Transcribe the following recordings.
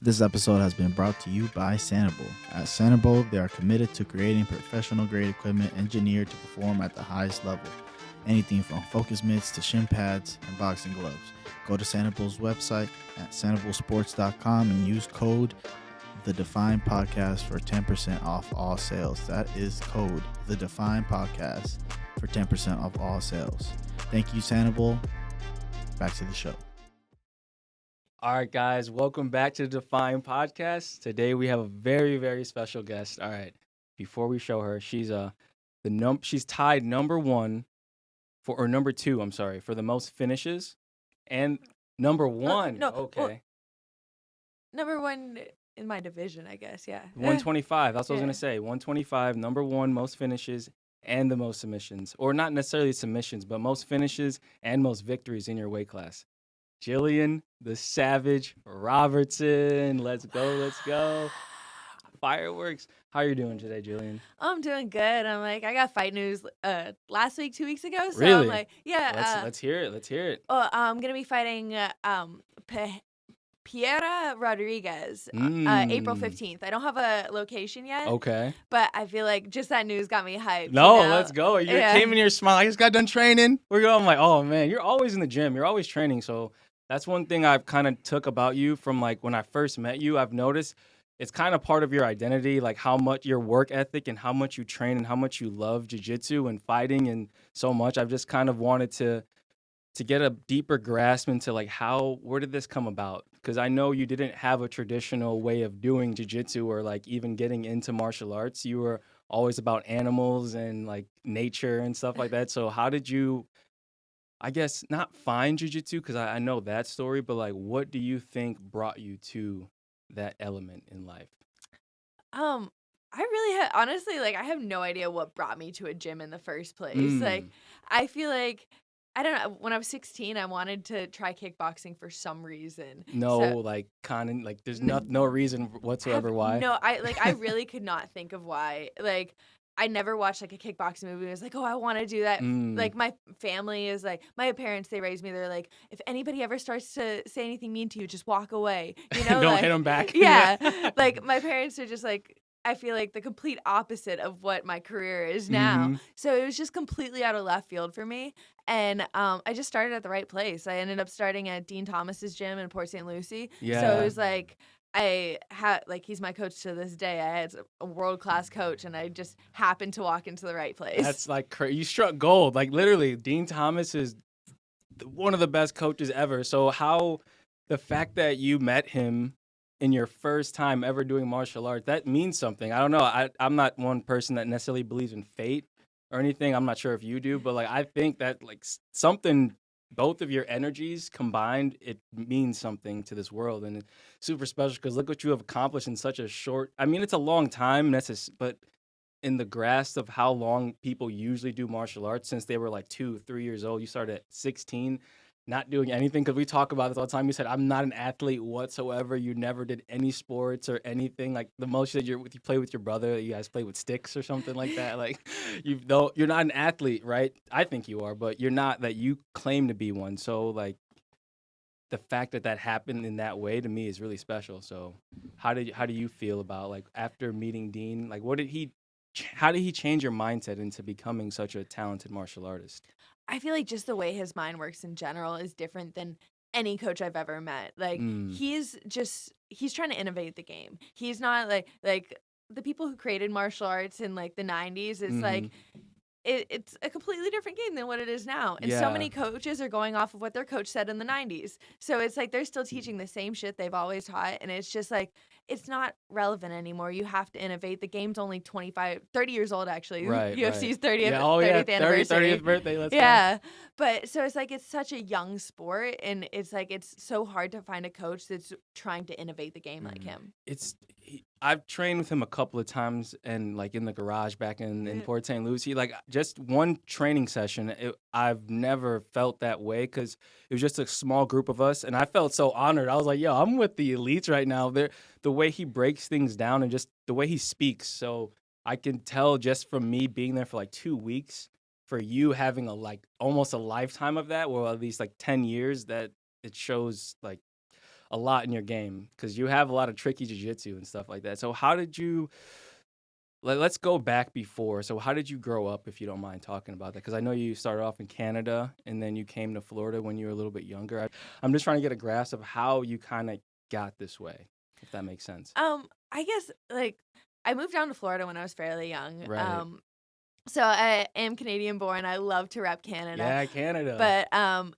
This episode has been brought to you by Sanibel. At Sanibel, they are committed to creating professional-grade equipment engineered to perform at the highest level. Anything from focus mitts to shin pads and boxing gloves. Go to Sanibel's website at sanibelsports.com and use code The Define Podcast for 10% off all sales. That is code The Define Podcast for 10% off all sales. Thank you, Sanibel. Back to the show. All right, guys, welcome back to the Define Podcast. Today we have a very, very special guest. All right, before we show her, she's she's tied number two, for the most finishes, and number one. Number one in my division, I guess. Yeah. 125. That's what I was gonna say. 125, number one, most finishes and the most submissions, or not necessarily submissions, but most finishes and most victories in your weight class. Gillian, the Savage Robertson. Let's go. Fireworks. How are you doing today, Gillian? I'm doing good. I got fight news last week, 2 weeks ago. So really? I'm like, yeah. Let's hear it. I'm going to be fighting Piera Rodriguez April 15th. I don't have a location yet. Okay. But I feel like just that news got me hyped. No, let's go. You came in here smiling. I just got done training. I'm like, oh, man, you're always in the gym. You're always training. So that's one thing I've kind of took about you from like when I first met you. I've noticed it's kind of part of your identity, like how much your work ethic and how much you train and how much you love jiu-jitsu and fighting and so much. I've just kind of wanted to get a deeper grasp into like where did this come about? Because I know you didn't have a traditional way of doing jiu-jitsu or like even getting into martial arts. You were always about animals and like nature and stuff like that. So how did you, I guess, not find jiu-jitsu, because I know that story, but like what do you think brought you to that element in life? I really honestly, like, I have no idea what brought me to a gym in the first place. Like, I feel like, I don't know, when I was 16, I wanted to try kickboxing for some reason. There's no reason whatsoever why. No, I really could not think of why. Like, I never watched like a kickboxing movie. I was like, oh, I want to do that. Like, my family is like, my parents, they raised me. They're like, if anybody ever starts to say anything mean to you, just walk away. You know, don't hit them back. Yeah. Like, my parents are just like, I feel like the complete opposite of what my career is now. Mm-hmm. So it was just completely out of left field for me. And I just started at the right place. I ended up starting at Dean Thomas's gym in Port St. Lucie. Yeah. So it was like, he's my coach to this day. I had a world-class coach, and I just happened to walk into the right place. That's like you struck gold. Like literally, Dean Thomas is one of the best coaches ever. So the fact that you met him in your first time ever doing martial arts, that means something. I don't know. I'm not one person that necessarily believes in fate or anything. I'm not sure if you do, but like I think that like something, both of your energies combined, it means something to this world, and it's super special because look what you have accomplished in such a short. I mean, it's a long time, but in the grasp of how long people usually do martial arts since they were like 2-3 years old. You started at 16, not doing anything, because we talk about this all the time. You said, I'm not an athlete whatsoever. You never did any sports or anything. Like the most that you play with your brother, you guys play with sticks or something like that. Like you're not an athlete, right? I think you are, but you're not, that you claim to be one. So like the fact that happened in that way to me is really special. So how do you feel about like after meeting Dean? Like how did he change your mindset into becoming such a talented martial artist? I feel like just the way his mind works in general is different than any coach I've ever met. Like he's trying to innovate the game. He's not like the people who created martial arts in like the 90s. It's like it's a completely different game than what it is now. And so many coaches are going off of what their coach said in the 90s. So it's like they're still teaching the same shit they've always taught. And it's just like, it's not relevant anymore. You have to innovate. The game's only 30 years old, actually. Right, UFC's right. 30th anniversary. 30th birthday, let's go. But so it's like, it's such a young sport. And it's like, it's so hard to find a coach that's trying to innovate the game like him. I've trained with him a couple of times, and like in the garage back in Port St. Lucie, like just one training session, I've never felt that way because it was just a small group of us, and I felt so honored. I was like, yo, I'm with the elites right now. The way he breaks things down and just the way he speaks. So I can tell just from me being there for like 2 weeks, for you having almost a lifetime of that, or at least like 10 years, that it shows like a lot in your game because you have a lot of tricky jiu-jitsu and stuff like that. So how did you? Let's go back before. So how did you grow up, if you don't mind talking about that? Because I know you started off in Canada and then you came to Florida when you were a little bit younger. I'm just trying to get a grasp of how you kind of got this way, if that makes sense. I guess like I moved down to Florida when I was fairly young. Right. So I am Canadian born. I love to rep Canada. Yeah, Canada. But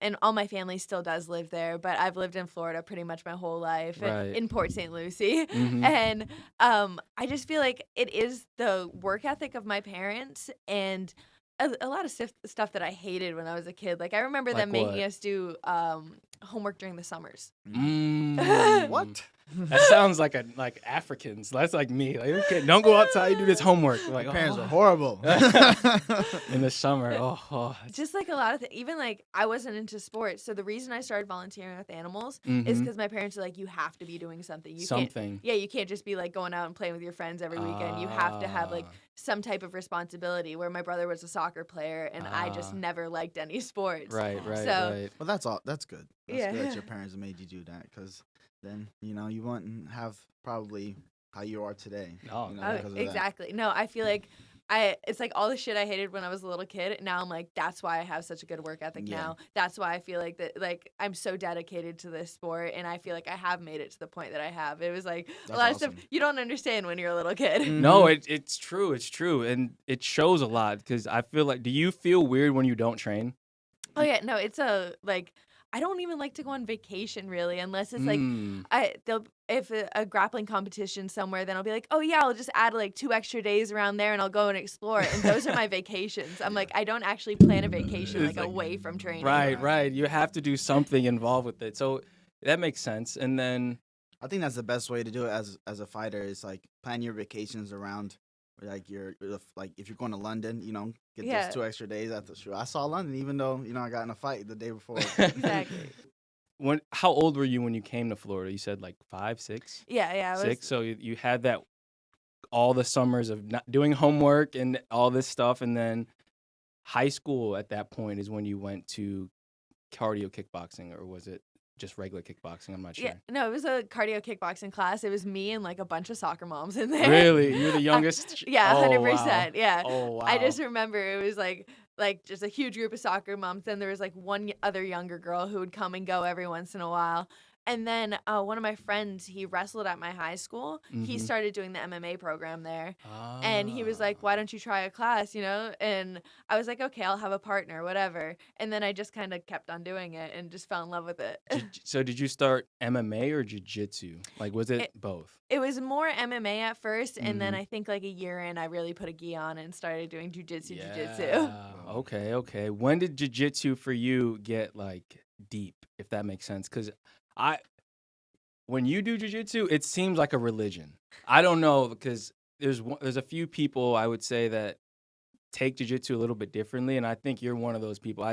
and all my family still does live there. But I've lived in Florida pretty much my whole life, Right. in Port St. Lucie. Mhm. And I just feel like it is the work ethic of my parents and a lot of stuff that I hated when I was a kid. Like I remember Like them making what? us do homework during the summers. What? That sounds like Africans. That's like me. Like, okay, don't go outside. You do this homework. Like, My parents oh. are horrible. In the summer. Oh. Just like a lot of things. Even like I wasn't into sports. So the reason I started volunteering with animals is Mhm. because my parents are like, you have to be doing something. You Something. Can't, yeah, you can't just be like going out and playing with your friends every weekend. You have to have like some type of responsibility. Where my brother was a soccer player and I just never liked any sports. Right. So- Well, that's all. That's good. That's Yeah. good that your parents made you do that, because then you wouldn't have probably how you are today. No. because of that. Exactly. No, I feel like it's like all the shit I hated when I was a little kid. Now I'm like, that's why I have such a good work ethic Yeah. now. That's why I feel like that, like I'm so dedicated to this sport, and I feel like I have made it to the point that I have. It was like That's a lot of awesome. stuff you don't understand when you're a little kid. No, it's true. It's true. And it shows a lot because I feel like, do you feel weird when you don't train? Oh yeah, no, it's like I don't even like to go on vacation really, unless it's like if a grappling competition somewhere, then I'll be like, oh yeah, I'll just add like 2 extra days around there and I'll go and explore. And those are my vacations. I'm like, I don't actually plan a vacation like away from training. Right. You have to do something involved with it. So that makes sense. And then I think that's the best way to do it as a fighter. Is like plan your vacations around like if you're going to London, get Yeah. those 2 extra days after the show. I saw London, even though I got in a fight the day before. Exactly. how old were you when you came to Florida? You said like 5, 6? Yeah, I was 6. So you had that all the summers of not doing homework and all this stuff, and then high school at that point is when you went to cardio kickboxing, or was it just regular kickboxing? I'm not sure. Yeah, no, it was a cardio kickboxing class. It was me and like a bunch of soccer moms in there. Really? You're the youngest? Yeah, Oh, 100%. wow. Yeah. Oh, wow. I just remember it was like just a huge group of soccer moms. Then there was like one other younger girl who would come and go every once in a while. And then one of my friends, he wrestled at my high school. He Mhm. started doing the MMA program there. And he was like, why don't you try a class, And I was like, okay, I'll have a partner, whatever. And then I just kind of kept on doing it and just fell in love with it. So did you start MMA or jiu-jitsu? Like, was it both? It was more MMA at first, and then Mhm. I think like a year in, I really put a gi on and started doing jujitsu. Okay. When did jiu-jitsu for you get like deep, if that makes sense? Because when you do jiu-jitsu, it seems like a religion. I don't know, because there's a few people I would say that take jiu-jitsu a little bit differently, and I think you're one of those people.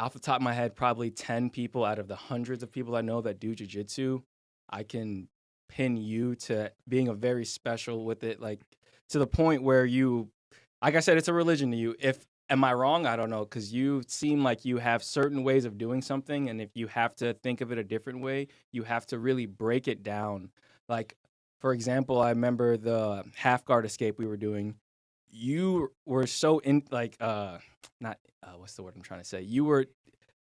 Off the top of my head, probably 10 people out of the hundreds of people I know that do jiu-jitsu, I can pin you to being a very special with it, like to the point where you, like I said, it's a religion to you. Am I wrong? I don't know, because you seem like you have certain ways of doing something, and if you have to think of it a different way, you have to really break it down. Like, for example, I remember the half guard escape we were doing. You were so what's the word I'm trying to say? You were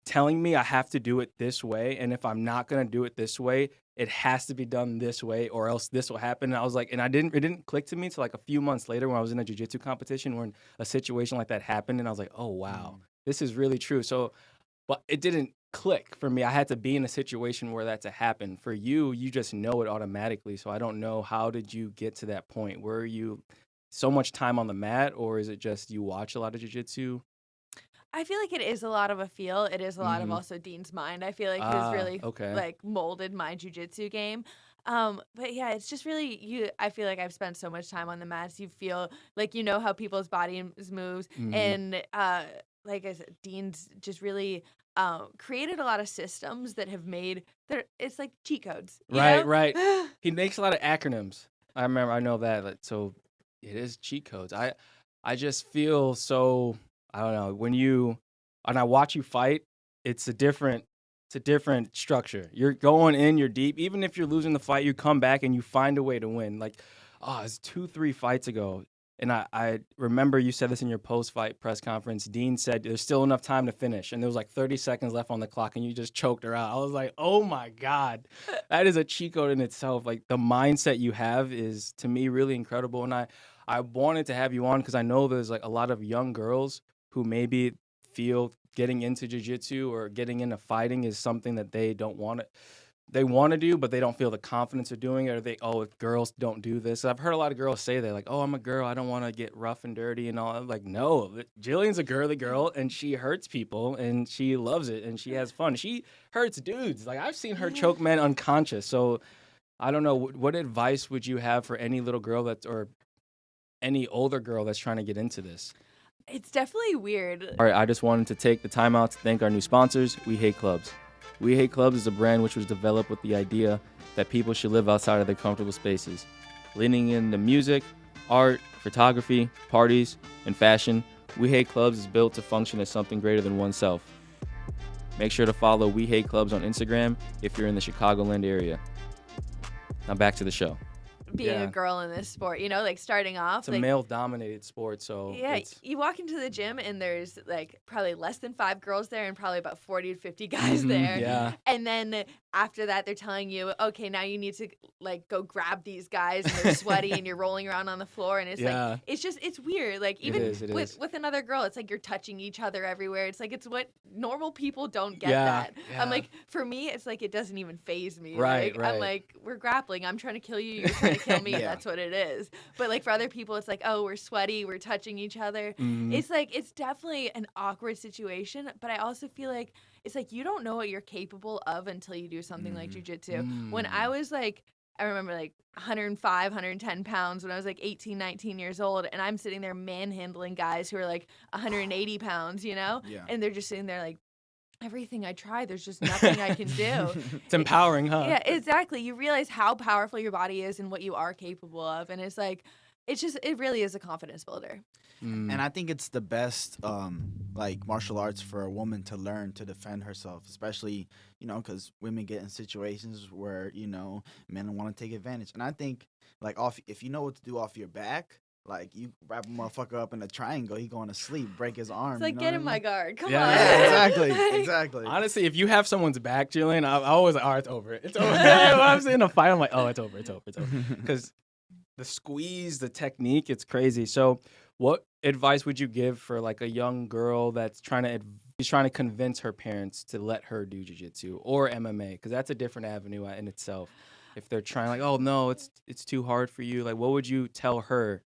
telling me I have to do it this way, and if I'm not gonna do it this way, it has to be done this way, or else this will happen. And I was like, and it didn't click to me until like a few months later when I was in a jiu-jitsu competition when a situation like that happened, and I was like, oh wow, this is really true. So, but it didn't click for me. I had to be in a situation where that to happen. For you, you just know it automatically. So I don't know, how did you get to that point? Were you so much time on the mat, or is it just you watch a lot of jiu-jitsu? I feel like it is a lot of a feel. It is a lot of also Dean's mind. I feel like he's really like molded my jujitsu game. But yeah, it's just really I feel like I've spent so much time on the mats. You feel like you know how people's bodies moves, and like I said, Dean's just really created a lot of systems that have made it's like cheat codes. You know? Right. He makes a lot of acronyms. I know that. So it is cheat codes. I just feel so, I don't know, when I watch you fight, it's a different It's a different structure. You're going in, you're deep. Even if you're losing the fight, you come back and you find a way to win. Like, it's 2-3 fights ago. And I remember you said this in your post-fight press conference. Dean said there's still enough time to finish. And there was like 30 seconds left on the clock, and you just choked her out. I was like, oh, my God. That is a cheat code in itself. Like, the mindset you have is, to me, really incredible. And I wanted to have you on because I know there's like a lot of young girls who maybe feel getting into jiu-jitsu or getting into fighting is something that they don't want to. They want to do, but they don't feel the confidence of doing it, or girls don't do this. I've heard a lot of girls say that, like, oh, I'm a girl, I don't want to get rough and dirty and all. I'm like, no, Gillian's a girly girl, and she hurts people, and she loves it, and she has fun. She hurts dudes. Like, I've seen her choke men unconscious. So I don't know, what advice would you have for any little girl or any older girl that's trying to get into this? It's definitely weird. All right, I just wanted to take the time out to thank our new sponsors, We Hate Clubs. We Hate Clubs is a brand which was developed with the idea that people should live outside of their comfortable spaces. Leaning into music, art, photography, parties, and fashion, We Hate Clubs is built to function as something greater than oneself. Make sure to follow We Hate Clubs on Instagram if you're in the Chicagoland area. Now back to the show. Being a girl in this sport, you know, like starting off. It's a male-dominated sport, so yeah, you walk into the gym and there's like probably less than 5 girls there and probably about 40 to 50 guys there. Yeah. And then after that, they're telling you, okay, now you need to like go grab these guys and they're sweaty and you're rolling around on the floor and it's like it's weird. Like even with another girl, it's like you're touching each other everywhere. It's like it's what normal people don't get that. I'm like, for me, it's like it doesn't even faze me. Right. I'm like, we're grappling. I'm trying to kill you. You're trying to kill me. That's what it is. But like for other people, it's like, oh, we're sweaty. We're touching each other. It's like it's definitely an awkward situation. But I also feel like it's like you don't know what you're capable of until you do something like jujitsu. When I was like, I remember like 105, 110 pounds when I was like 18, 19 years old, and I'm sitting there manhandling guys who are like 180 pounds, you know? Yeah. And they're just sitting there like, everything I try, there's just nothing I can do. It's empowering, huh? Yeah, exactly. You realize how powerful your body is and what you are capable of. And it's like, it really is a confidence builder. And I think it's the best, like, martial arts for a woman to learn to defend herself, especially, you know, because women get in situations where, you know, men want to take advantage. And I think, like, if you know what to do off your back, like, you wrap a motherfucker up in a triangle, he going to sleep, break his arm. It's like, get in my guard. Come on. Yeah, exactly. Honestly, if you have someone's back, Gillian, I always like, it's over. It's over. When I'm seeing a fight, I'm like, oh, it's over. Because the squeeze, the technique, it's crazy. So what advice would you give for, like, a young girl that's trying to convince her parents to let her do jiu-jitsu or MMA? Because that's a different avenue in itself. If they're trying, like, oh, no, it's too hard for you, like, what would you tell her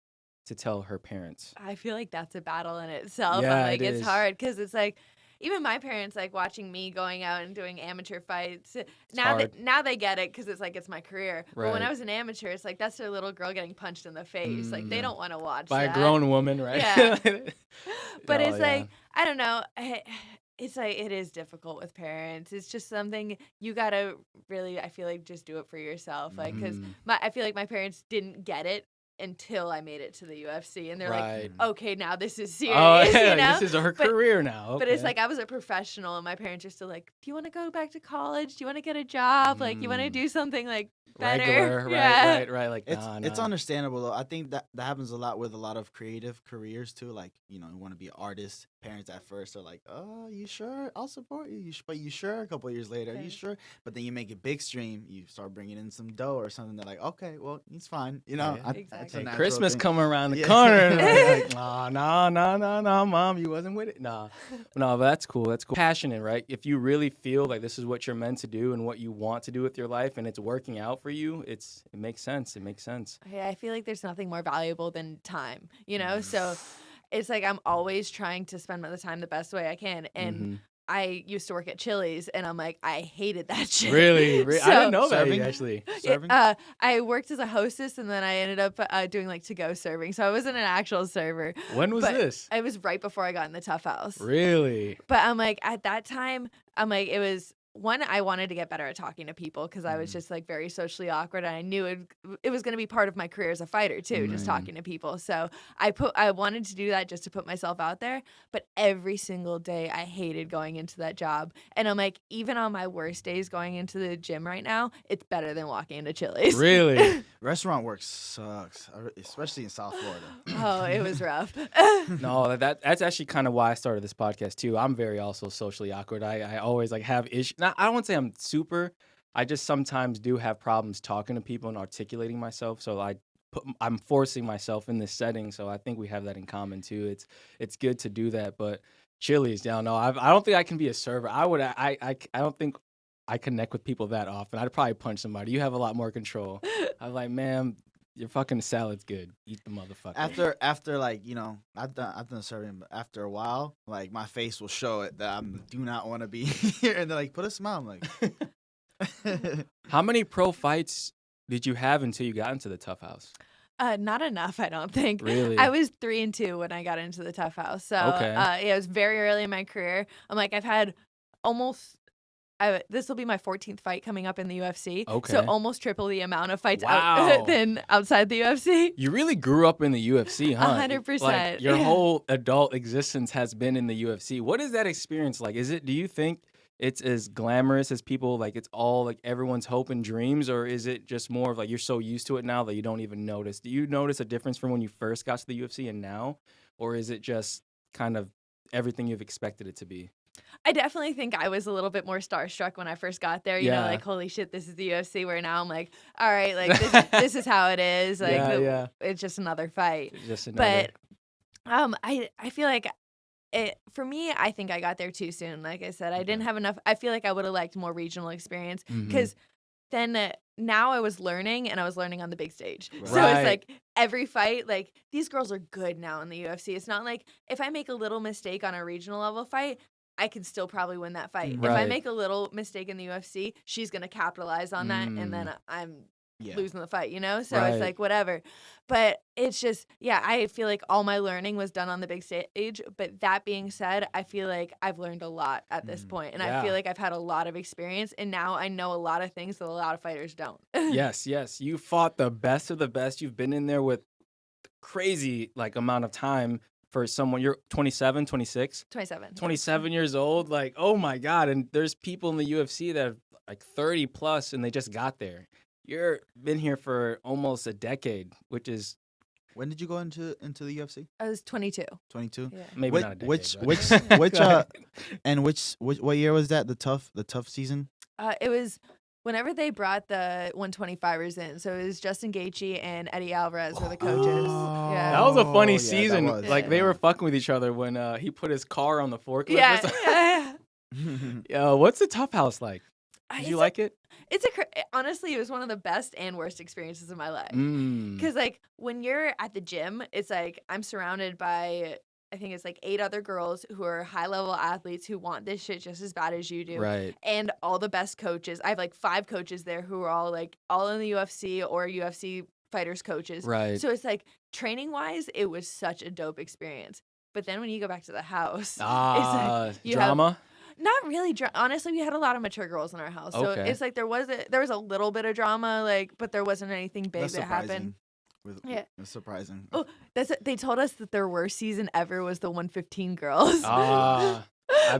to tell her parents? I feel like that's a battle in itself. Yeah, I'm like, it's hard because it's like, even my parents, like, watching me going out and doing amateur fights. Now they get it because it's like it's my career. Right. But when I was an amateur, it's like that's their little girl getting punched in the face. Like, they don't want to watch by that. a grown woman, right? Yeah. But it's like, I don't know. It's like, it is difficult with parents. It's just something you gotta really, I feel like, just do it for yourself. Like, because I feel like my parents didn't get it until I made it to the UFC, and they're like, okay, now this is serious. Oh, yeah, you know? This is her career now. Okay. But it's like I was a professional, and my parents are still like, do you want to go back to college? Do you want to get a job? Like, you want to do something like better? Regular, yeah. right. Like, it's understandable though. I think that happens a lot with a lot of creative careers too. Like, you know, you want to be an artist. Parents at first are like, "Oh, you sure? I'll support you." But you sure? A couple of years later, you sure? But then you make it big stream. You start bringing in some dough or something. They're like, "Okay, well, it's fine." You know, exactly. Christmas coming around the corner. Like, nah, mom, you wasn't with it. No, but that's cool. That's cool. Passionate, right? If you really feel like this is what you're meant to do and what you want to do with your life, and it's working out for you, it makes sense. It makes sense. Yeah, I feel like there's nothing more valuable than time. You know, so. It's like I'm always trying to spend the time the best way I can. And I used to work at Chili's, and I'm like, I hated that shit. Really? So, I didn't know that, actually. Serving? I worked as a hostess, and then I ended up doing, like, to-go serving. So I wasn't an actual server. When was this? It was right before I got in the Tough House. Really? But I'm like, at that time, I'm like, it was one, I wanted to get better at talking to people because I was just like very socially awkward, and I knew it was going to be part of my career as a fighter too, just talking to people. So I wanted to do that just to put myself out there. But every single day, I hated going into that job, and I'm like, even on my worst days going into the gym right now, it's better than walking into Chili's. Really? Restaurant work sucks, especially in South Florida. Oh, it was rough. No, that's actually kind of why I started this podcast too. I'm very also socially awkward. I always like have issues. Now, I don't want to say I'm super. I just sometimes do have problems talking to people and articulating myself. So I'm forcing myself in this setting. So I think we have that in common too. It's good to do that. But Chili's, no, I don't think I can be a server. I don't think I connect with people that often. I'd probably punch somebody. You have a lot more control. I'm like, man, your fucking salad's good. Eat the motherfucker. After like, I've done serving, but after a while, like my face will show it that I do not want to be here, and they're like, put a smile. I'm like, how many pro fights did you have until you got into the Tough House? Not enough, I don't think. Really? I was 3-2 when I got into the Tough House. So Okay. it was very early in my career. I'm like, I've had this will be my 14th fight coming up in the UFC. Okay. So almost triple the amount of fights Wow. than outside the UFC. You really grew up in the UFC, huh? 100%. Like, your whole adult existence has been in the UFC. What is that experience like? Do you think it's as glamorous as people, like it's all like everyone's hope and dreams, or is it just more of like you're so used to it now that you don't even notice? Do you notice a difference from when you first got to the UFC and now? Or is it just kind of everything you've expected it to be? I definitely think I was a little bit more starstruck when I first got there. You know, like, holy shit, this is the UFC. Where now I'm like, all right, like this is how it is. Like, it's just another fight. Just another. But I feel like for me, I think I got there too soon. Like I said, I didn't have enough. I feel like I would have liked more regional experience because then now I was learning, and I was learning on the big stage. Right. So it's like every fight, like these girls are good now in the UFC. It's not like if I make a little mistake on a regional level fight, I can still probably win that fight. Right. If I make a little mistake in the UFC, she's going to capitalize on that, and then I'm losing the fight, So it's like whatever. But it's just, I feel like all my learning was done on the big stage. But that being said, I feel like I've learned a lot at this point, and I feel like I've had a lot of experience, and now I know a lot of things that a lot of fighters don't. Yes. You fought the best of the best. You've been in there with crazy like amount of time. For someone, you're 27, 26? 27 years old. Like, oh my God. And there's people in the UFC that are like 30 plus and they just got there. You're been here for almost a decade, which is. When did you go into the UFC? I was 22. 22? Yeah. Maybe not a decade. What year was that? The tough season? It was whenever they brought the 125ers in. So it was Justin Gaethje and Eddie Alvarez were the coaches. Yeah. That was a funny season. They were fucking with each other when he put his car on the forklift. Yeah. What's the Tough House like? Did you like it? Honestly, it was one of the best and worst experiences of my life. Because like when you're at the gym, it's like I'm surrounded by, I think it's like 8 other girls who are high-level athletes who want this shit just as bad as you do. Right. And all the best coaches. I have like 5 coaches there who are all in the UFC or UFC fighters coaches. Right. So it's like training-wise, it was such a dope experience. But then when you go back to the house, it's like drama? Not really. Honestly, we had a lot of mature girls in our house. So it's like there was a little bit of drama, but there wasn't anything big that happened. It's surprising. Oh, they told us that their worst season ever was the 115 girls. I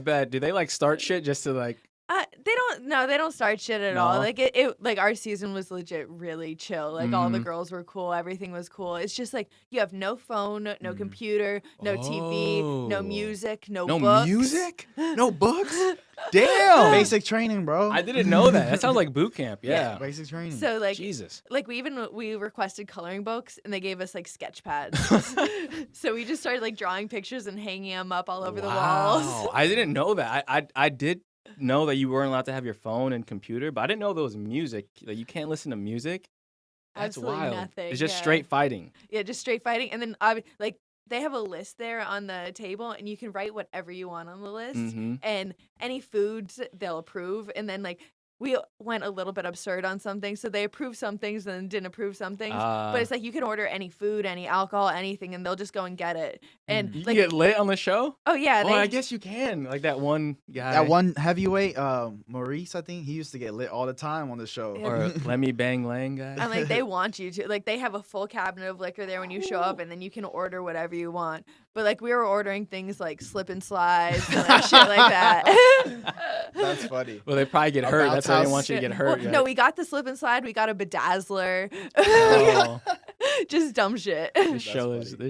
bet. Do they start shit just to they don't start shit at all. Like our season was legit really chill. Like all the girls were cool, everything was cool. It's just like you have no phone, no computer, no TV, no music, no books. No music? No books? Damn. Basic training, bro. I didn't know that. That sounds like boot camp. Yeah. Basic training. So Jesus. We requested coloring books and they gave us sketch pads. So we just started drawing pictures and hanging them up all over the walls. I didn't know that. I did know that you weren't allowed to have your phone and computer, but I didn't know there was music. Like you can't listen to music. That's Absolutely wild. Nothing. It's just straight fighting. Yeah, just straight fighting. And then they have a list there on the table, and you can write whatever you want on the list. And any foods they'll approve. And then we went a little bit absurd on some things. So they approved some things and didn't approve some things. But it's like you can order any food, any alcohol, anything, and they'll just go and get it. And You like, can get lit on the show? oh yeah, Oh, I guess you can. Like that one guy. That one heavyweight, Maurice, I think he used to get lit all the time on the show. Yeah. Or Let Me Bang Lang guy. And like they want you to. Like they have a full cabinet of liquor there when you show up, and then you can order whatever you want. But like we were ordering things like slip and slides and like shit like that. That's funny. Well, they probably get hurt. That's why they want you to get hurt. Well, no, we got the slip and slide. We got a bedazzler. Oh. Just dumb shit. This show is lit.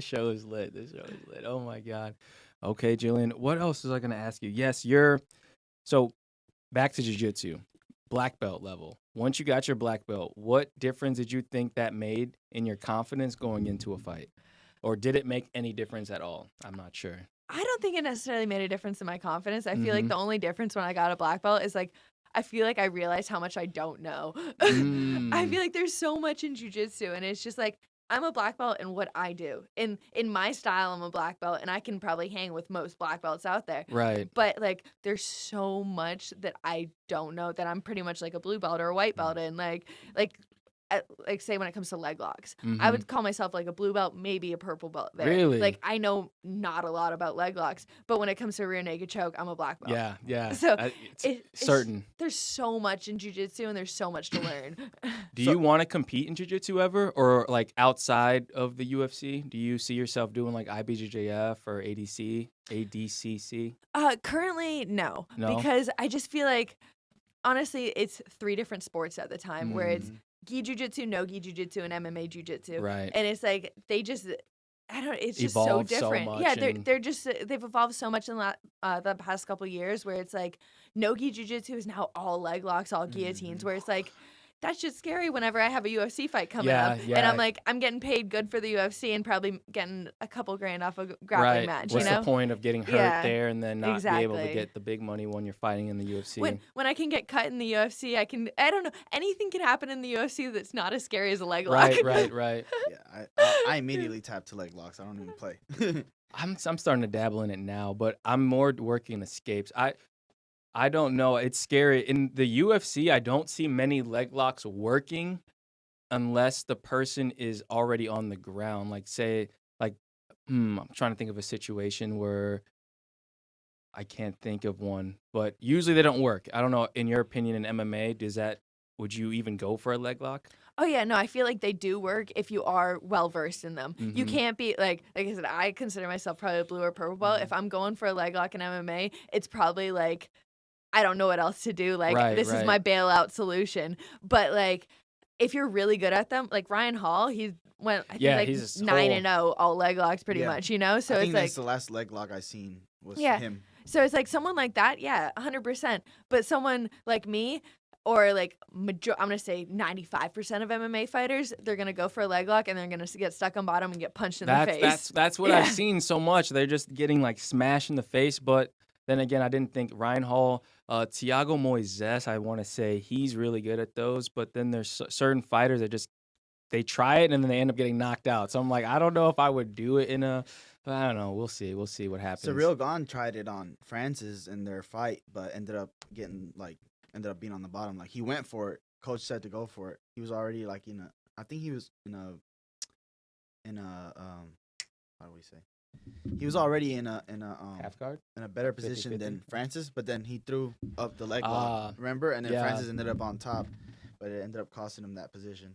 This show is lit. Oh my god. Okay, Gillian. What else was I gonna ask you? Yes, so back to jiu-jitsu. Black belt level. Once you got your black belt, what difference did you think that made in your confidence going into a fight? Or did it make any difference at all? I'm not sure. I don't think it necessarily made a difference in my confidence. I feel like the only difference when I got a black belt is like I feel like I realized how much I don't know. I feel like there's so much in jiu-jitsu, and it's just like I'm a black belt in what I do. In my style, I'm a black belt, and I can probably hang with most black belts out there. Right. But like there's so much that I don't know that I'm pretty much like a blue belt or a white belt in. Like say when it comes to leg locks, I would call myself like a blue belt, maybe a purple belt there. Really? Like I know not a lot about leg locks, but when it comes to rear naked choke, I'm a black belt. Yeah. So it's certain. There's so much in jiu-jitsu and there's so much to learn. Do you want to compete in jiu-jitsu ever, or like outside of the UFC? Do you see yourself doing like IBJJF or ADCC? Currently, no, No? because I just feel like honestly, it's 3 different sports at the time where it's gi jiu-jitsu, no gi jiu-jitsu, and MMA jiu-jitsu. Right. And it's like they just it's just so Evolved so different. much Yeah, and- they're just they've evolved so much in the past couple years where it's like no gi jiu-jitsu is now all leg locks, all guillotines, where it's like that's just scary whenever I have a UFC fight coming up. Yeah. And I'm like, I'm getting paid good for the UFC and probably getting a couple grand off a grappling match. What's you know? the point of getting hurt Yeah, there and then not be able to exactly. get the big money when you're fighting in the UFC? When I can get cut in the UFC, I don't know, anything can happen in the UFC that's not as scary as a leg lock. Right. Yeah, I immediately tap to leg locks. I don't even play. I'm starting to dabble in it now, but I'm more working escapes. I don't know. It's scary. In the UFC, I don't see many leg locks working unless the person is already on the ground. Like say, I'm trying to think of a situation where I can't think of one, but usually they don't work. I don't know. In your opinion, in MMA, would you even go for a leg lock? Oh yeah, no, I feel like they do work if you are well versed in them. You can't be like I said, I consider myself probably a blue or purple belt. If I'm going for a leg lock in MMA, it's probably like I don't know what else to do. Like this is my bailout solution. But like if you're really good at them, like Ryan Hall, he went I think he's 9-0 all leg locks pretty much, you know? So I it's think like that's the last leg lock I seen was Yeah. him. So it's like someone like that, yeah, 100%. But someone like me or like I'm going to say 95% of MMA fighters, they're going to go for a leg lock and they're going to get stuck on bottom and get punched in the face. That's what I've seen so much. They're just getting like smashed in the face. But then again, I didn't think Ryan Hall, Thiago Moises, I want to say he's really good at those. But then there's certain fighters that they try it and then they end up getting knocked out. So I'm like, I don't know if I would do it but I don't know. We'll see. We'll see what happens. Cyril Gane tried it on Francis in their fight, but ended up being on the bottom. Like he went for it. Coach said to go for it. He was already like I think he was in a how do we say? He was already in a half guard in a better position 50-50? than Francis, but then he threw up the leg lock. Remember? And then Francis ended up on top, but it ended up costing him that position.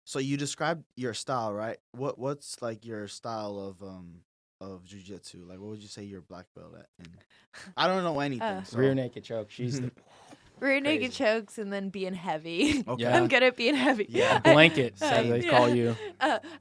So you described your style, right? What's like your style of jiu-jitsu? Like what would you say you're black belt at? And I don't know anything. So. rear naked choke. She's Rear naked chokes and then being heavy. Okay. Yeah. I'm good at being heavy. Yeah. blanket, as they call you.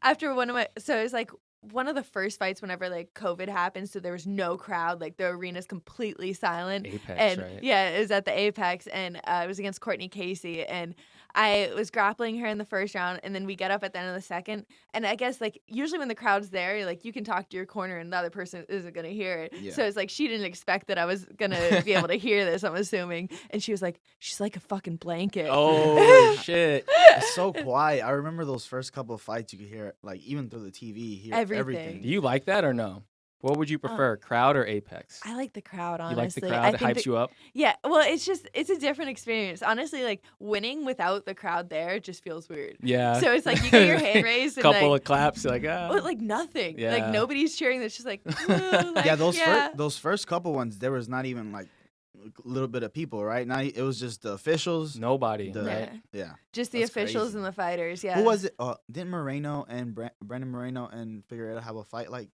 After so it was like one of the first fights whenever like COVID happened, so there was no crowd, like the arena's completely silent. Apex, and right? yeah, it was at the Apex, and it was against Courtney Casey, and I was grappling her in the first round, and then we get up at the end of the second, and I guess like usually when the crowd's there, like you can talk to your corner and the other person isn't gonna hear it. Yeah. So it's like she didn't expect that I was gonna be able to hear this, I'm assuming, and she was like, she's like a fucking blanket. Oh shit! It's so quiet. I remember those first couple of fights you could hear, like even through the TV, hear everything. Do you like that or no? What would you prefer, crowd or Apex? I like the crowd, honestly. You like the crowd? It hypes you up? Yeah, well, it's a different experience. Honestly, like winning without the crowd there just feels weird. Yeah. So it's like you get your hand raised and couple of claps, like like nothing. Yeah. Like nobody's cheering. It's just like, ooh, like Yeah, those first couple ones, there was not even like a little bit of people, right? Now it was just the officials. Nobody, Yeah. right? Yeah. Just the That's officials crazy. and the fighters. Yeah. Who was it? Didn't Moreno and Brandon Moreno and Figueroa have a fight like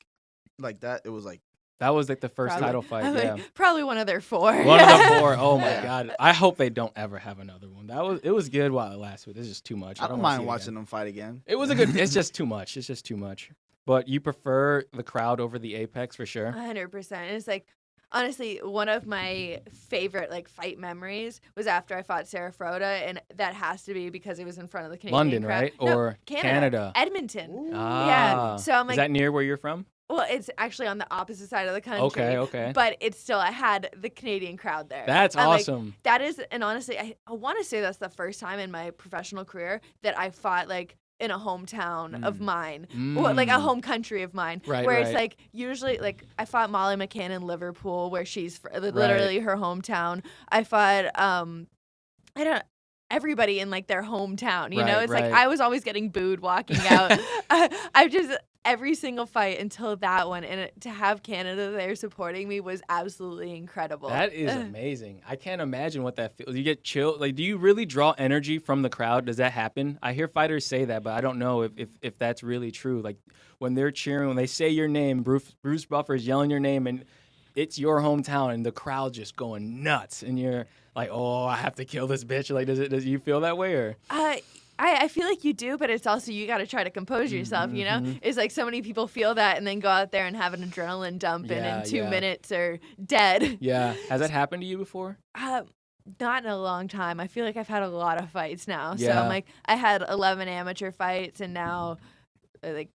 that? It was like That was like the first Probably. title fight. I'm Yeah. like, probably one of their 4. One of the 4. Oh my Yeah. God! I hope they don't ever have another one. It was good while it lasted. It's just too much. I don't wanna mind see it watching again. them fight again. It was a good. It's just too much. It's just too much. But you prefer the crowd over the Apex for sure. 100%. It's like, honestly, one of my favorite like fight memories was after I fought Sarah Froda, and that has to be because it was in front of the Canadian London, crowd. right? No, Or Canada. Edmonton. Ooh. Ah. So I'm Is like, that near where you're from? well, it's actually on the opposite side of the country. Okay. But it's still, I had the Canadian crowd there. That's I'm like, awesome. that is, and honestly, I want to say that's the first time in my professional career that I fought like in a hometown of mine, or like a Mm. home country of mine, Right, where it's right. like usually like I fought Molly McCann in Liverpool, where she's literally her hometown. I fought I don't. Everybody in like their hometown, you know, Right, it's right. like I was always getting booed walking out. I just every single fight until that one, and to have Canada there supporting me was absolutely incredible. That is amazing. I can't imagine what that feels. You get chilled. Like, do you really draw energy from the crowd? Does that happen? I hear fighters say that, but I don't know if that's really true. Like, when they're cheering, when they say your name, Bruce Buffer's yelling your name, and it's your hometown, and the crowd just going nuts, and you're like, oh, I have to kill this bitch. Like, does you feel that way, or? I feel like you do, but it's also you got to try to compose yourself, you know? It's like so many people feel that and then go out there and have an adrenaline dump and Yeah, in 2 yeah. minutes are dead. Yeah. Has that happened to you before? Not in a long time. I feel like I've had a lot of fights now. So Yeah. I'm like, I had 11 amateur fights and now like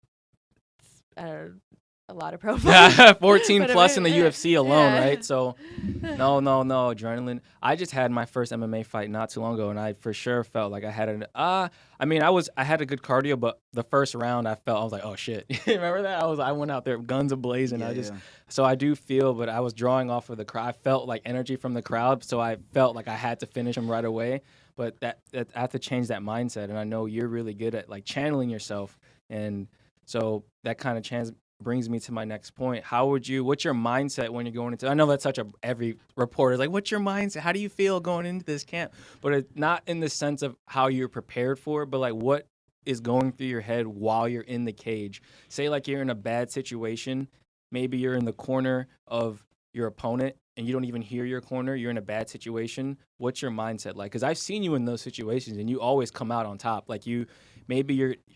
a lot of pro fights. 14 But plus in the UFC alone, yeah. right? So, no, adrenaline. I just had my first MMA fight not too long ago, and I for sure felt like I had an. I had a good cardio, but the first round I was like, oh shit, remember that? I went out there guns ablazing. Yeah. So I do feel, but I was drawing off of the crowd. I felt like energy from the crowd, so I felt like I had to finish him right away. But that I have to change that mindset, and I know you're really good at like channeling yourself, and so that kind of brings me to my next point. What's your mindset when you're going into, I know that's every reporter's like, what's your mindset? How do you feel going into this camp? But it's not in the sense of how you're prepared for it, but like what is going through your head while you're in the cage? Say like you're in a bad situation. Maybe you're in the corner of your opponent and you don't even hear your corner. You're in a bad situation. What's your mindset like? Because I've seen you in those situations and you always come out on top. Like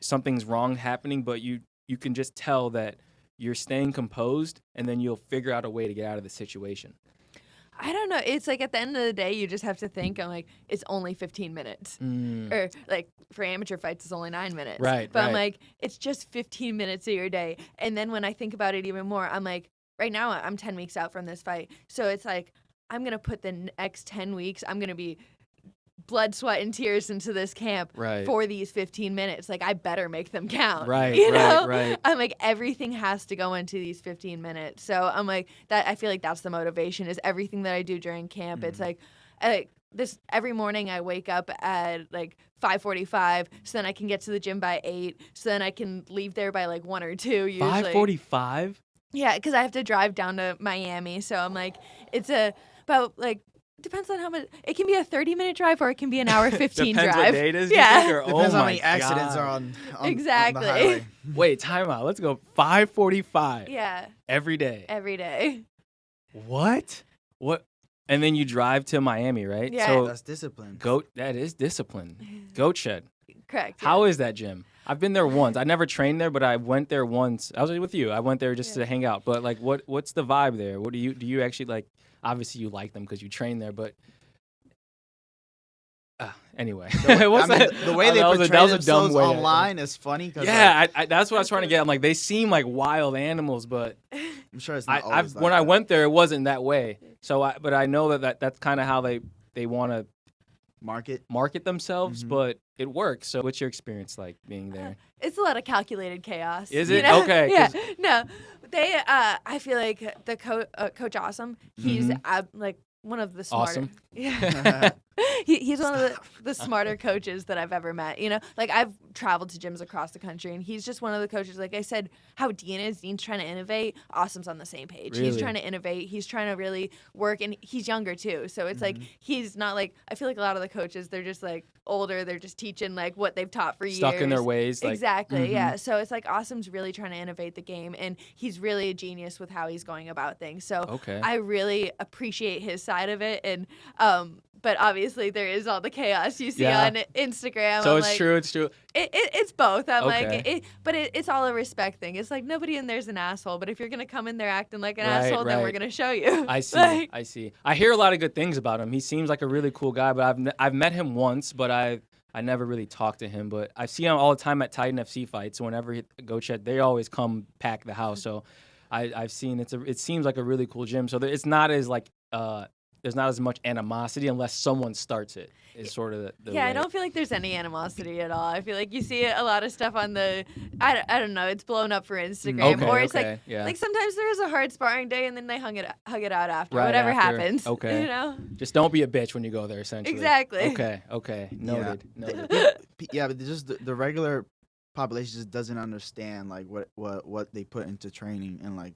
something's wrong happening, but you can just tell that you're staying composed, and then you'll figure out a way to get out of the situation. I don't know. It's like at the end of the day, you just have to think, I'm like, it's only 15 minutes. Or like for amateur fights, it's only 9 minutes. Right, But I'm right. like, it's just 15 minutes of your day. And then when I think about it even more, I'm like, right now I'm 10 weeks out from this fight. So it's like, I'm going to put the next 10 weeks, I'm going to be blood, sweat, and tears into this camp Right. for these 15 minutes. Like, I better make them count. Right, you right, know? right. I'm like, everything has to go into these 15 minutes. So I'm like, that. I feel like that's the motivation, is everything that I do during camp. It's like this every morning I wake up at like 5:45, so then I can get to the gym by 8, so then I can leave there by like 1 or 2 usually. 5:45? Yeah, because I have to drive down to Miami. So I'm like, it's about like, depends on how much. It can be a 30-minute drive or it can be an hour 15 Depends drive. what day it is, you Yeah. think, or- Depends oh how my many accidents God. are on Exactly. the highway. Wait, time out. Let's go. 5:45 Yeah, every day. every day. What? And then you drive to Miami, right? Yeah. So That's discipline. that is discipline. Goat Shed. Correct. yeah. How is that gym? I've been there once. I never trained there, but I went there once. I was with you. I went there just to hang out. But like, what's the vibe there? What do you actually like? Obviously, you like them because you train there. But anyway, what's that? The way they that was portray that was a themselves dumb way to- online is funny. 'Cause, Yeah, that's what I was trying to get. I'm like, they seem like wild animals, but I'm sure it's not always like when I that. went there, it wasn't that way. So, but I know that's kind of how they want to Market. market themselves. Mhm. But it works. So what's your experience like being there? It's a lot of calculated chaos. Is you it? know? Okay, Yeah. 'cause- No, they. I feel like the Coach Awesome. He's like one of the smarter. Awesome. Yeah. He's one of the smarter coaches that I've ever met. You know, like I've traveled to gyms across the country, and he's just one of the coaches. Like I said, how Dean is. Dean's trying to innovate. Awesome's on the same page. Really? He's trying to innovate. He's trying to really work, and he's younger too. So it's like he's not like, I feel like a lot of the coaches, they're just like older. They're just teaching like what they've taught for years. Stuck in their ways. Like, Exactly. Yeah. So it's like Awesome's really trying to innovate the game, and he's really a genius with how he's going about things. So Okay. I really appreciate his side of it, and but obviously there is all the chaos you see on Instagram. So I'm it's like, true. It's true. It's both. I'm Okay. but it's all a respect thing. It's like nobody in there's an asshole, but if you're gonna come in there acting like an Right, asshole, then we're right. gonna show you. I see. Like, I see. I hear a lot of good things about him. He seems like a really cool guy, but I've met him once, but I never really talked to him. But I see him all the time at Titan FC fights. Whenever he go chat, they always come pack the house. So I've seen it seems like a really cool gym. So it's not as like there's not as much animosity unless someone starts it. Is sort of the yeah, way. I don't feel like there's any animosity at all. I feel like you see a lot of stuff on the, I don't know, it's blown up for Instagram, Okay, or it's okay, like, yeah. like sometimes there is a hard sparring day, and then they hug it out after, Right whatever after. happens. Okay. You know. Just don't be a bitch when you go there. Essentially. Exactly. Okay. Noted. Yeah, but just the regular population just doesn't understand like what they put into training, and like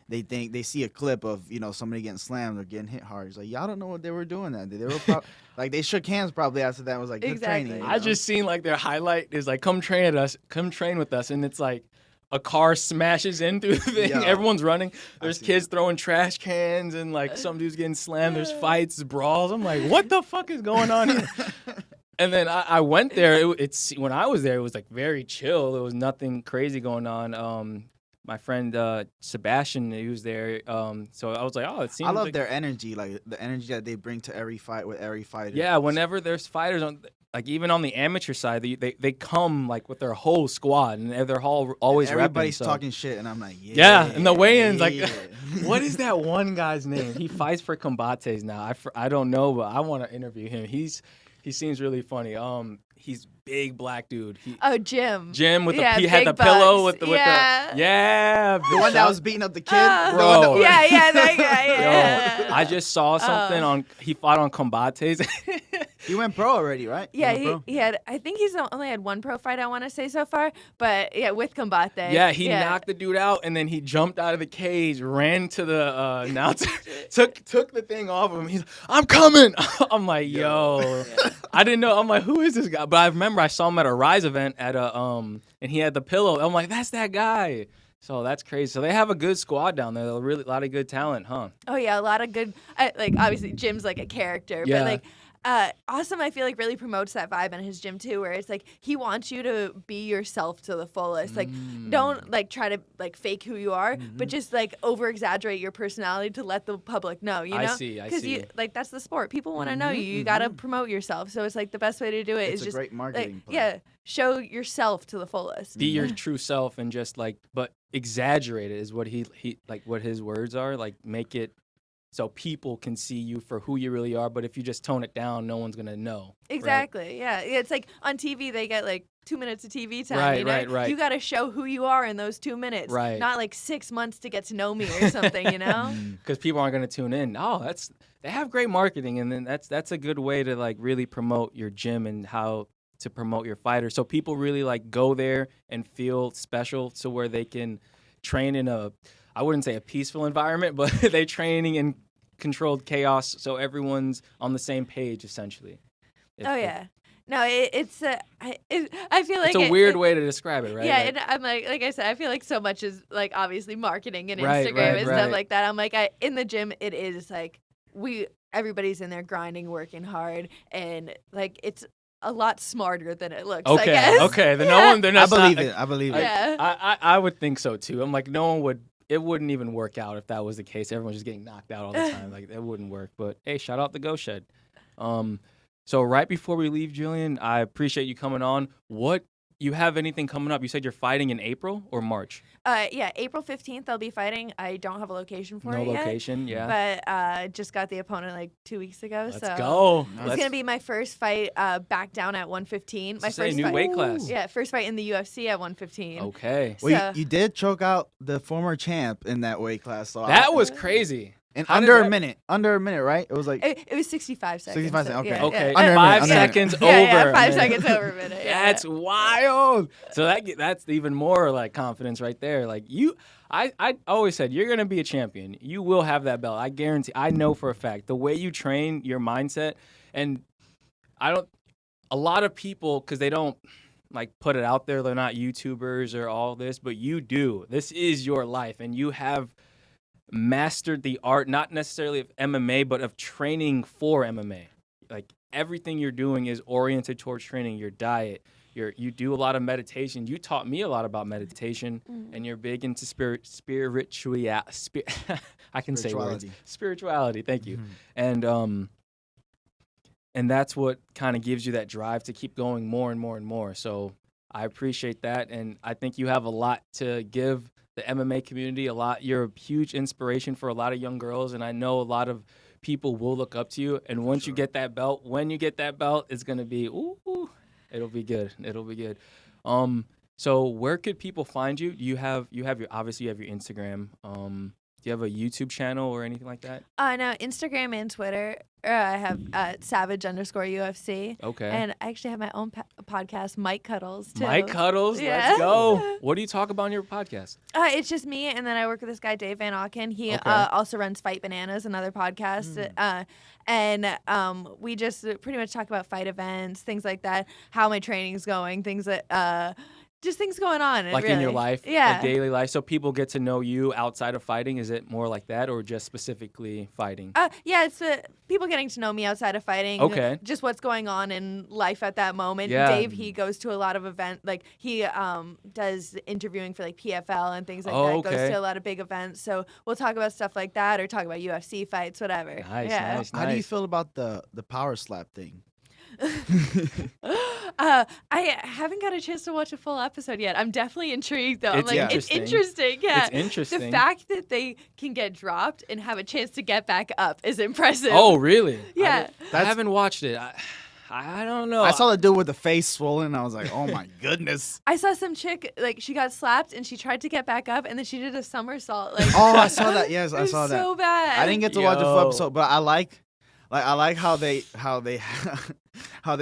they think they see a clip of somebody getting slammed or getting hit hard. It's like y'all don't know what they were doing that day. They were like they shook hands probably after that. It was like good Exactly. training. I just seen like their highlight is like come train with us, and it's like a car smashes into the thing. Yo. Everyone's running. There's see kids throwing trash cans, and like some dude's getting slammed. There's fights, brawls. I'm like, what the fuck is going on here? And then I went there. It's when I was there, it was like very chill. There was nothing crazy going on. My friend Sebastian, he was there. So I was like, oh, it seems. I love like their energy, like the energy that they bring to every fight with every fighter. Yeah, whenever there's fighters on, like even on the amateur side, they come like with their whole squad, and they're all always everybody's repping, so. talking shit, and I'm like, Yeah, and the weigh-ins, like, yeah. what is that one guy's name? He fights for Combates now. I don't know, but I want to interview him. He seems really funny. He's big black dude. Jim. Jim with he Yeah, had the big pillow bucks. with Yeah. the yeah. The one that was beating up the kid, Bro. Yeah, that guy. Yeah. Yo, I just saw something he fought on Combates. He went pro already, right? Yeah, went pro? he had. I think he's only had one pro fight, I want to say so far. But yeah, with Combate. Yeah, he knocked the dude out, and then he jumped out of the cage, ran to the announcer, took the thing off of him. He's like, I'm coming. I'm like, yo. I didn't know. I'm like, who is this guy? But I remember I saw him at a Rise event at and he had the pillow. I'm like, that's that guy. So that's crazy. So they have a good squad down there. A lot of good talent, huh? Oh yeah, a lot of good. Like obviously Jim's like a character, Yeah. but like. Awesome, I feel like really promotes that vibe in his gym too, where it's like he wants you to be yourself to the fullest. Like, don't like try to like fake who you are, but just like over exaggerate your personality to let the public know. You know, I see. you like that's the sport. People want to know you. You gotta promote yourself. So it's like the best way to do it It's is a just great marketing play. yeah, show yourself to the fullest. Be your true self and just like, but exaggerate it is what he like what his words are. Like make it so people can see you for who you really are. But if you just tone it down, no one's gonna know. Exactly. Right? Yeah. It's like on TV they get like 2 minutes of TV time. Right, you know? right. You got to show who you are in those 2 minutes. Right. Not like 6 months to get to know me or something. You know. Because people aren't gonna tune in. Oh, they have great marketing, and then that's a good way to like really promote your gym and how to promote your fighters. So people really like go there and feel special, to where they can train in I wouldn't say a peaceful environment, but they training in controlled chaos, so everyone's on the same page essentially. Yeah. No, it's I feel like it's a weird way to describe it, right? Yeah, Like, and I'm like I said, I feel like so much is like obviously marketing and Right, Instagram right, and right. stuff like that. I'm like in the gym, it is like everybody's in there grinding, working hard, and like it's a lot smarter than it looks. I guess. Okay. Then no one. They're not. I believe it. Yeah. I would think so too. I'm like, no one would. It wouldn't even work out if that was the case. Everyone's just getting knocked out all the time. Like that wouldn't work. But hey, shout out the Go Shed. So right before we leave, Gillian, I appreciate you coming on. What you have anything coming up? You said you're fighting in April or March? Yeah, April 15th I'll be fighting. I don't have a location for No it yet. location, yeah. But just got the opponent like 2 weeks ago. Let's so go. It's going to be my first fight back down at 115. My first new fight, weight class. Yeah, first fight in the UFC at 115. Okay. Well, you did choke out the former champ in that weight class. So That was crazy. And under a minute, right? It was like it was 65 seconds. 65 seconds. Okay. Okay. Yeah. 5 seconds over. Yeah, 5 seconds over a minute. That's wild. So that's even more like confidence right there. Like I always said you're gonna be a champion. You will have that belt. I guarantee. I know for a fact the way you train, your mindset, and a lot of people, because they don't like put it out there. They're not YouTubers or all this, but you do. This is your life, and you have mastered the art, not necessarily of MMA, but of training for MMA. Like everything you're doing is oriented towards training. Your diet, you do a lot of meditation. You taught me a lot about meditation, and you're big into spirituality. I can say words. Spirituality. Thank you. And that's what kind of gives you that drive to keep going more and more and more. So I appreciate that, and I think you have a lot to give the MMA community. You're a huge inspiration for a lot of young girls, and I know a lot of people will look up to you. And once you get that belt, it's gonna be it'll be good. It'll be good. So where could people find you? You have your Instagram. Do you have a YouTube channel or anything like that? No, Instagram and Twitter. I have savage_UFC. Okay. And I actually have my own podcast, Mike Cuddles, too. Mike Cuddles, yeah. Let's go. What do you talk about on your podcast? It's just me, and then I work with this guy, Dave Van Auken. He also runs Fight Bananas, another podcast. And we just pretty much talk about fight events, things like that, how my training's going, things that... just things going on. Like in your life, yeah. Like daily life. So people get to know you outside of fighting. Is it more like that or just specifically fighting? Yeah, it's people getting to know me outside of fighting. Okay. Just what's going on in life at that moment. Yeah. Dave, he goes to a lot of events. Like he does interviewing for like PFL and things like that. Okay. Goes to a lot of big events. So we'll talk about stuff like that or talk about UFC fights, whatever. Nice. How do you feel about the power slap thing? I haven't got a chance to watch a full episode yet. I'm definitely intrigued though. It's interesting. Yeah. It's interesting. The fact that they can get dropped and have a chance to get back up is impressive. Oh, really? Yeah. I haven't watched it. I don't know. I saw the dude with the face swollen. And I was like, oh my goodness. I saw some chick, like she got slapped and she tried to get back up and then she did a somersault. Like, oh, I saw that. Yes, I saw that. So bad. I didn't get to watch the full episode, but I like how they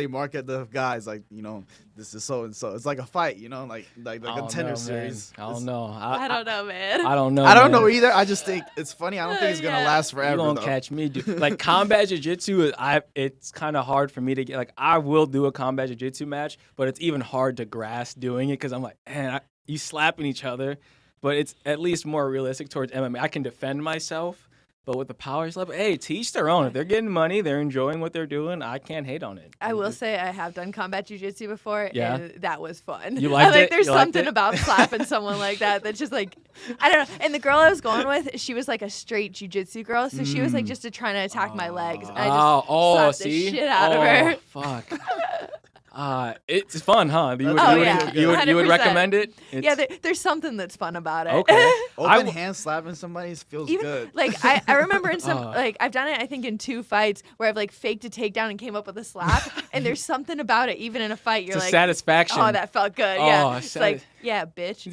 market the guys, like, you know, this is so and so. It's like a fight, you know, like the contender series. I don't know. I don't know, man. I don't know. I don't know either. I just think it's funny. I don't think it's gonna last forever. You don't catch me. Like combat jiu-jitsu, it's kind of hard for me to get. Like I will do a combat jiu-jitsu match, but it's even hard to grasp doing it because I'm like, man, you slapping each other, but it's at least more realistic towards MMA. I can defend myself. But with the power slap, hey, to each their own. If they're getting money, they're enjoying what they're doing, I can't hate on it. I will say I have done combat jiu-jitsu before, and that was fun. You liked it? There's something about slapping someone like that that's just like, I don't know. And the girl I was going with, she was like a straight jiu-jitsu girl, so she was like just trying to attack my legs. And I just slapped the shit out of her. Fuck. It's fun, huh? You would recommend it? There's something that's fun about it. Okay. Open hand slapping somebody feels good. Like I remember in some like I've done it I think in 2 fights where I've like faked a takedown and came up with a slap, and there's something about it. Even in a fight, you're it's like satisfaction. Oh, that felt good. Yeah. It's like, yeah, bitch.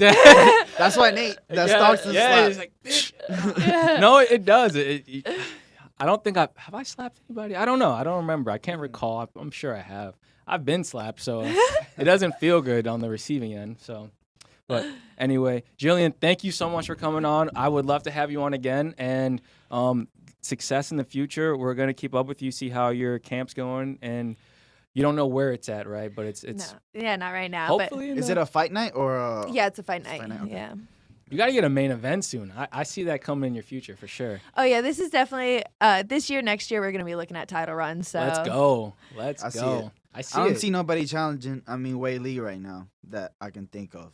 That's why Nate stalks and slaps. It's like, bitch. No, it does. I don't think have I slapped anybody? I don't know. I don't remember. I can't recall. I'm sure I have. I've been slapped, so it doesn't feel good on the receiving end. So, but anyway, Gillian, thank you so much for coming on. I would love to have you on again, and success in the future. We're gonna keep up with you, see how your camp's going, and you don't know where it's at, right? But it's not right now. Hopefully, is it a fight night or? Yeah, it's a fight night. Okay. Yeah. You got to get a main event soon. I see that coming in your future for sure. Oh, yeah. This is definitely this year, next year, we're going to be looking at title runs. So let's go. Let's go. I don't see nobody challenging, Wei Lee right now that I can think of.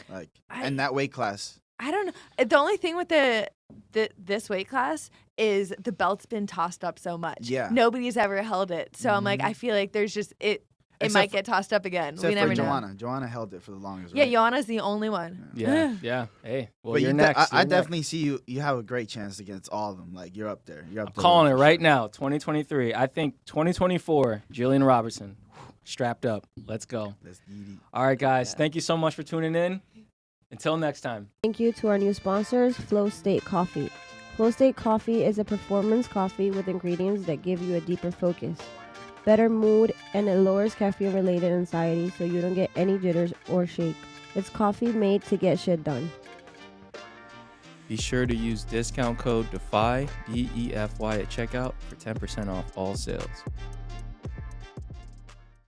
Like, in that weight class. I don't know. The only thing with this weight class is the belt's been tossed up so much. Yeah. Nobody's ever held it. So I'm like, I feel like there's just it. it might get tossed up again. Except We never for know. Joanna. Joanna held it for the longest. Yeah, right? Joanna's the only one. Yeah. Hey, well, But you're you next. I You're definitely see you. You have a great chance against all of them. Like you're up there. You're up there. calling it right now. 2023. I think 2024. Gillian Robertson, strapped up. Let's go. Let's eat it. All right, guys. Thank you so much for tuning in. Until next time. Thank you to our new sponsors, Flow State Coffee. Flow State Coffee is a performance coffee with ingredients that give you a deeper focus, better mood, and it lowers caffeine-related anxiety so you don't get any jitters or shake. It's coffee made to get shit done. Be sure to use discount code DEFY, DEFY at checkout for 10% off all sales.